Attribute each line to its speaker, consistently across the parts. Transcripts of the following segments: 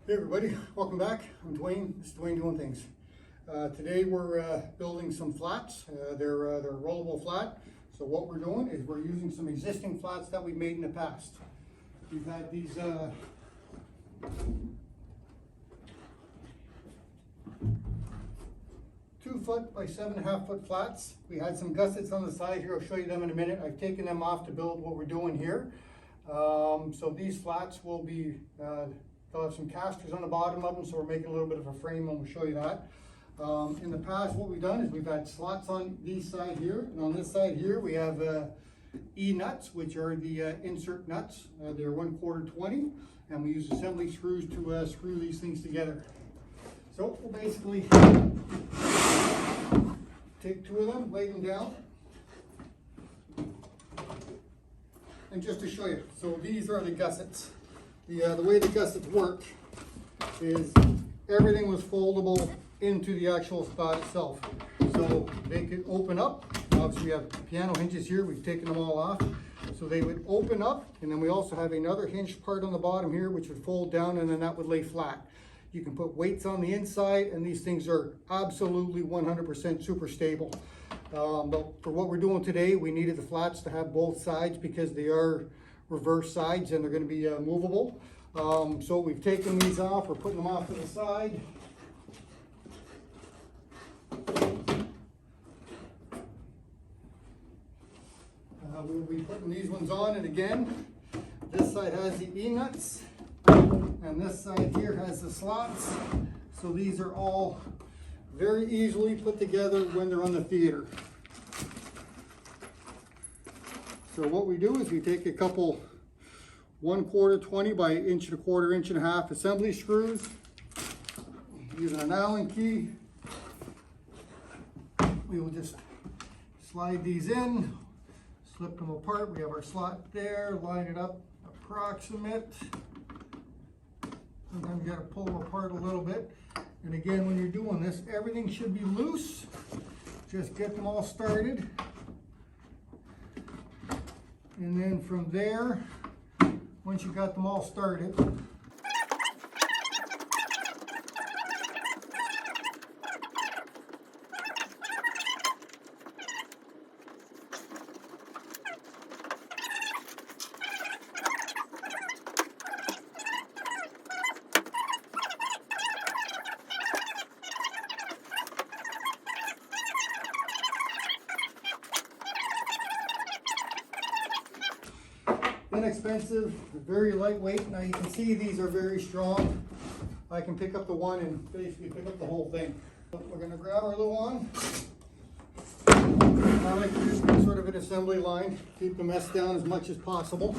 Speaker 1: Hey everybody, welcome back. I'm Duane. This is Duane Doing Things. Today we're building some flats. They're rollable flat. So what we're doing is we're using some existing flats that we've made in the past. We've had these 2 foot by 7.5 foot flats. We had some gussets on the side here. I'll show you them in a minute. I've taken them off to build what we're doing here. So these flats will be they'll have some casters on the bottom of them, so we're making a little bit of a frame and we'll show you that. In the past, what we've done is we've had slots on this side here, and on this side here we have E-nuts, which are the insert nuts. They're 1/4 20, and we use assembly screws to screw these things together. So we'll basically take 2 of them, lay them down, and just to show you, so these are the gussets. The way the gussets work is everything was foldable into the actual spot itself. So they could open up. Obviously we have piano hinges here, we've taken them all off. So they would open up, and then we also have another hinged part on the bottom here which would fold down, and then that would lay flat. You can put weights on the inside, and these things are absolutely 100% super stable. But for what we're doing today, we needed the flats to have both sides because they are reverse sides and they're going to be movable. So we've taken these off, we're putting them off to the side. We'll be putting these ones on, and again, this side has the E-nuts and this side here has the slots. So these are all very easily put together when they're on the theater. So what we do is we take a couple 1/4 20 by 1 1/4 1.5 assembly screws using an Allen key. We will just slide these in, slip them apart. We have our slot there, line it up approximate. Sometimes you got to pull them apart a little bit. And again, when you're doing this, everything should be loose. Just get them all started. And then from there, once you got them all started, inexpensive, very lightweight. Now you can see these are very strong. I can pick up the one and basically pick up the whole thing. We're going to grab our little one. I like to do sort of an assembly line, keep the mess down as much as possible.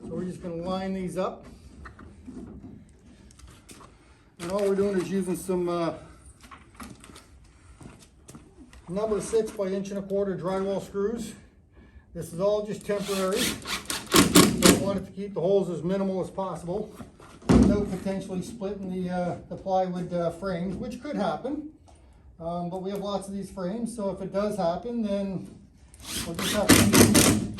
Speaker 1: So we're just going to line these up. And all we're doing is using some number 6 by 1 1/4 drywall screws. This is all just temporary. I wanted to keep the holes as minimal as possible without potentially splitting the plywood frames, which could happen. But we have lots of these frames, so if it does happen, then we'll just have to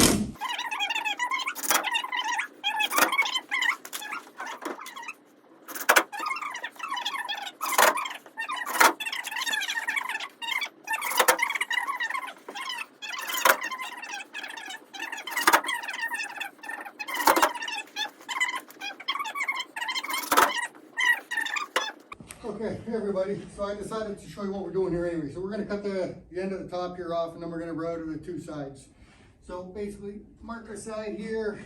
Speaker 1: Okay, hey everybody, so I decided to show you what we're doing here anyway. So we're going to cut the end of the top here off, and then we're going to router the 2 sides. So basically, mark our side here,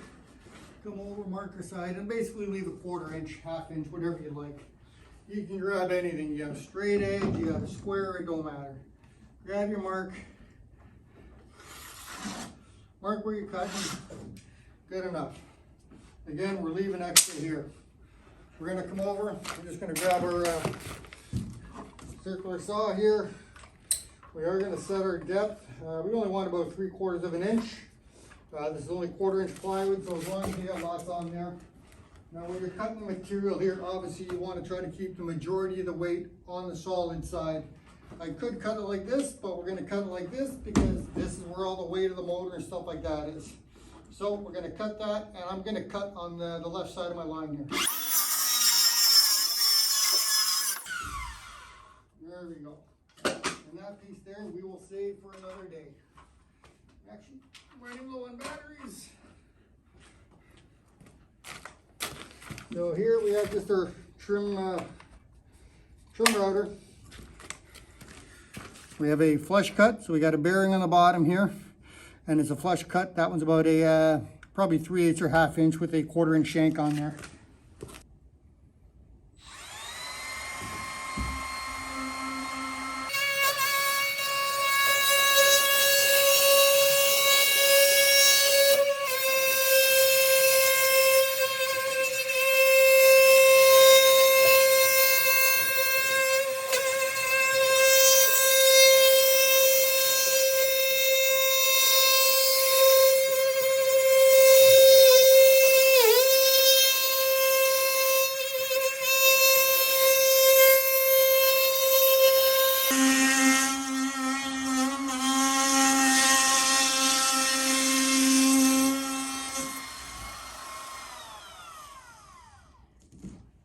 Speaker 1: come over, mark our side, and basically leave a 1/4 inch, 1/2 inch, whatever you like. You can grab anything. You have a straight edge, you have a square, it don't matter. Grab your mark, mark where you're cutting, good enough. Again, we're leaving extra here. We're going to come over, we're just going to grab our circular saw here. We are going to set our depth. We only want about 3/4 of an inch. This is only 1/4 inch plywood, so as long as you have lots on there. Now when you're cutting the material here, obviously you want to try to keep the majority of the weight on the solid side. I could cut it like this, but we're going to cut it like this because this is where all the weight of the motor and stuff like that is. So we're going to cut that, and I'm going to cut on the left side of my line here. there we go. And that piece there we will save for another day. Actually, I'm running low on batteries. So here we have just our trim router. We have a flush cut, so we got a bearing on the bottom here, and it's a flush cut. That one's about a probably 3/8 or 1/2 inch with a 1/4 inch shank on there.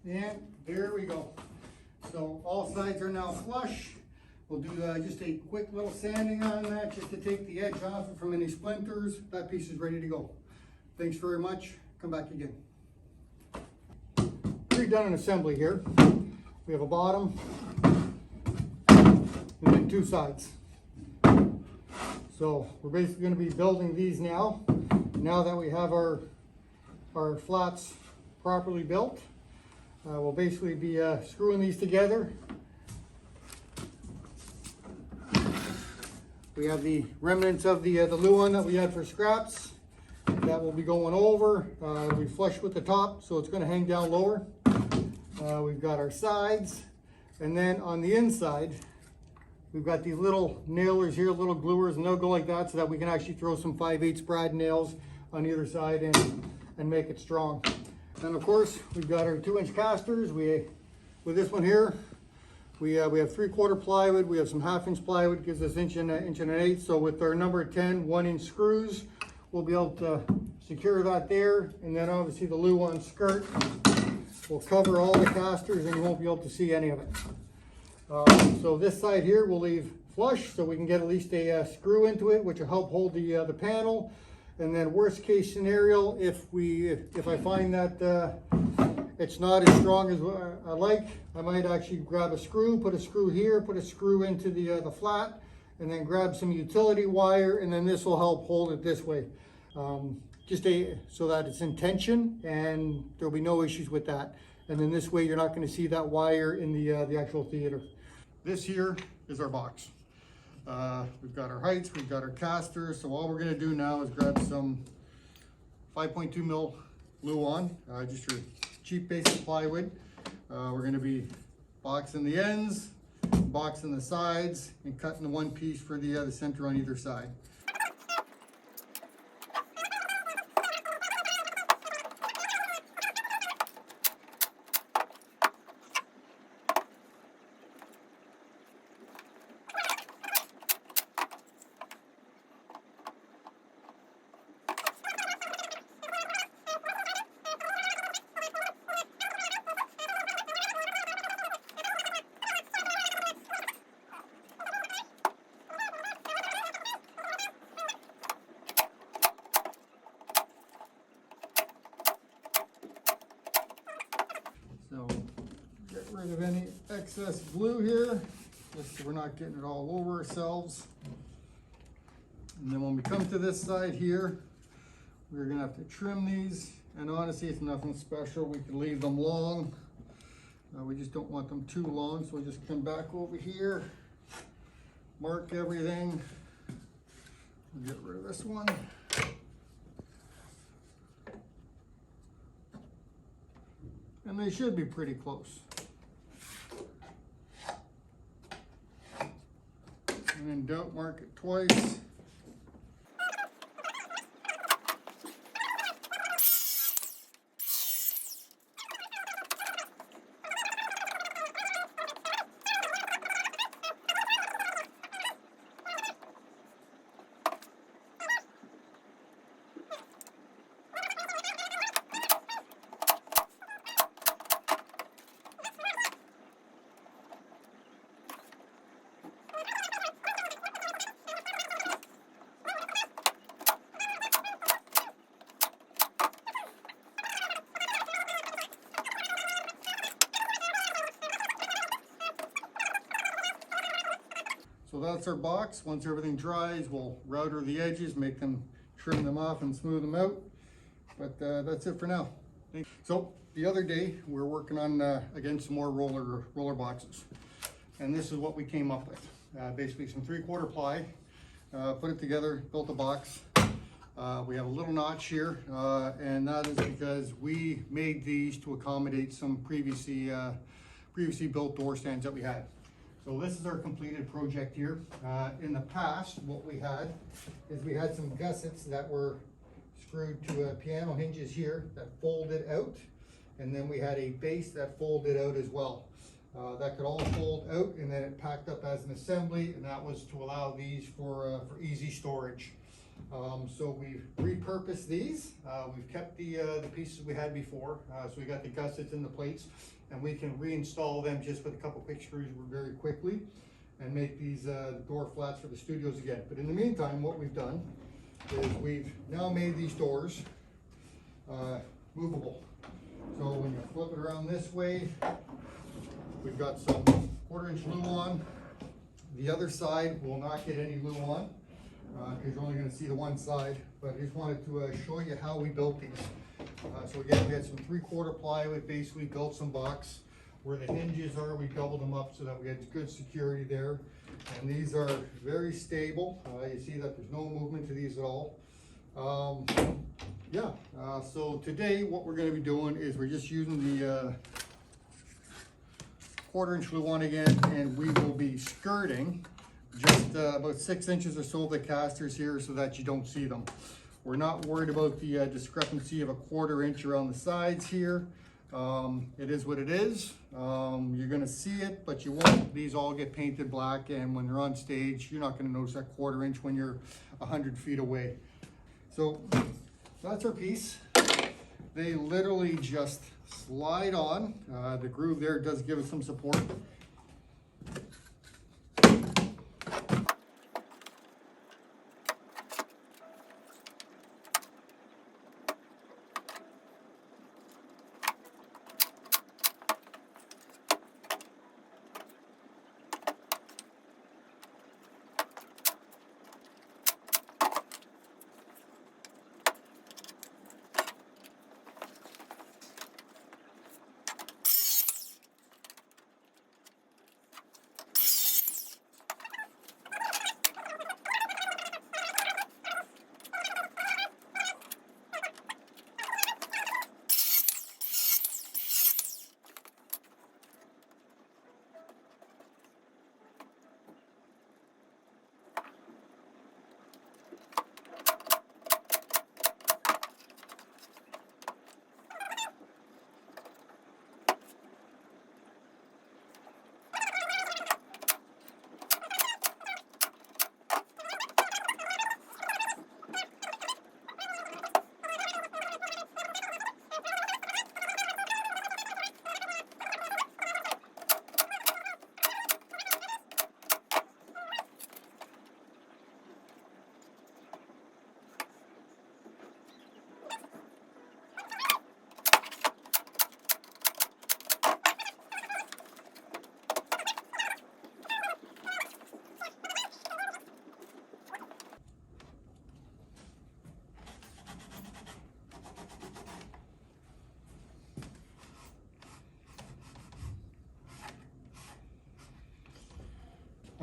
Speaker 1: And there we go. So all sides are now flush. We'll do just a quick little sanding on that just to take the edge off from any splinters. That piece is ready to go. Thanks very much. Come back again. Pre-done an assembly here. We have a bottom and then 2 sides. So we're basically going to be building these now. Now that we have our flats properly built, we'll basically be screwing these together. We have the remnants of the Duane that we had for scraps that will be going over. We flush with the top, so it's going to hang down lower. We've got our sides, and then on the inside, we've got these little nailers here, little gluers, and they'll go like that so that we can actually throw some 5/8 brad nails on either side and make it strong. And of course, we've got our 2-inch casters. With this one here, we have 3/4 plywood. We have some 1/2 inch plywood, gives us 1 and 1/8. So with our number 10 1-inch screws, we'll be able to secure that there. And then obviously the Duane skirt will cover all the casters and you won't be able to see any of it. So this side here we'll leave flush so we can get at least a screw into it, which will help hold the panel. And then worst case scenario, if I find that it's not as strong as I like, I might actually grab a screw, put a screw here, put a screw into the flat, and then grab some utility wire, and then this will help hold it this way. So that it's in tension and there'll be no issues with that. And then this way you're not going to see that wire in the actual theater. This here is our box. We've got our heights, we've got our casters. So all we're going to do now is grab some 5.2 mil Duane, just your cheap basic plywood. We're going to be boxing the ends, boxing the sides, and cutting the one piece for the center on either side. So get rid of any excess glue here, just so we're not getting it all over ourselves. And then when we come to this side here, we're gonna have to trim these. And honestly, it's nothing special. We can leave them long. We just don't want them too long, so we'll just come back over here, mark everything. We'll get rid of this one. And they should be pretty close. And then don't mark it twice. So that's our box. Once everything dries, we'll router the edges, trim them off and smooth them out. But that's it for now. So the other day we were working on again some more roller boxes, and this is what we came up with. Basically some 3/4 ply. Put it together, built a box. We have a little notch here, and that is because we made these to accommodate some previously built door stands that we had. So this is our completed project here. In the past, what we had is we had some gussets that were screwed to piano hinges here that folded out, and then we had a base that folded out as well. That could all fold out, and then it packed up as an assembly, and that was to allow these for easy storage. So we've repurposed these. We've kept the pieces we had before. So we got the gussets and the plates, and we can reinstall them just with a couple quick screws very quickly and make these the door flats for the studios again. But in the meantime, what we've done is we've now made these doors movable. So when you flip it around this way, we've got some 1/4" glue on. The other side will not get any glue on, because you're only going to see the one side. But I just wanted to show you how we built these. So again, we had some 3/4 ply. We basically built some box. Where the hinges are, we doubled them up so that we had good security there. And these are very stable. You see that there's no movement to these at all. So today what we're going to be doing is we're just using the 1/4" glue on again, and we will be skirting just about 6 inches or so of the casters here so that you don't see them. We're not worried about the discrepancy of a 1/4" around the sides here. It is what it is. You're going to see it, but you won't. These all get painted black, and when they're on stage, you're not going to notice that 1/4" when you're 100 feet away. So that's our piece. They literally just slide on. The groove there does give us some support.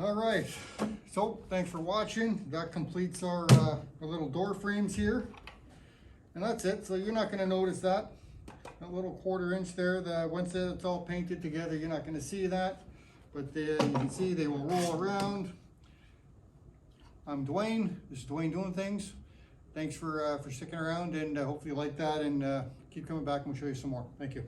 Speaker 1: All right, so thanks for watching. That completes our little door frames here. And that's it. So you're not going to notice that little 1/4" there. Once it's all painted together, you're not going to see that. But then you can see they will roll around. I'm Duane. This is Duane Doing Things. Thanks for sticking around, and hopefully you like that, and keep coming back and we'll show you some more. Thank you.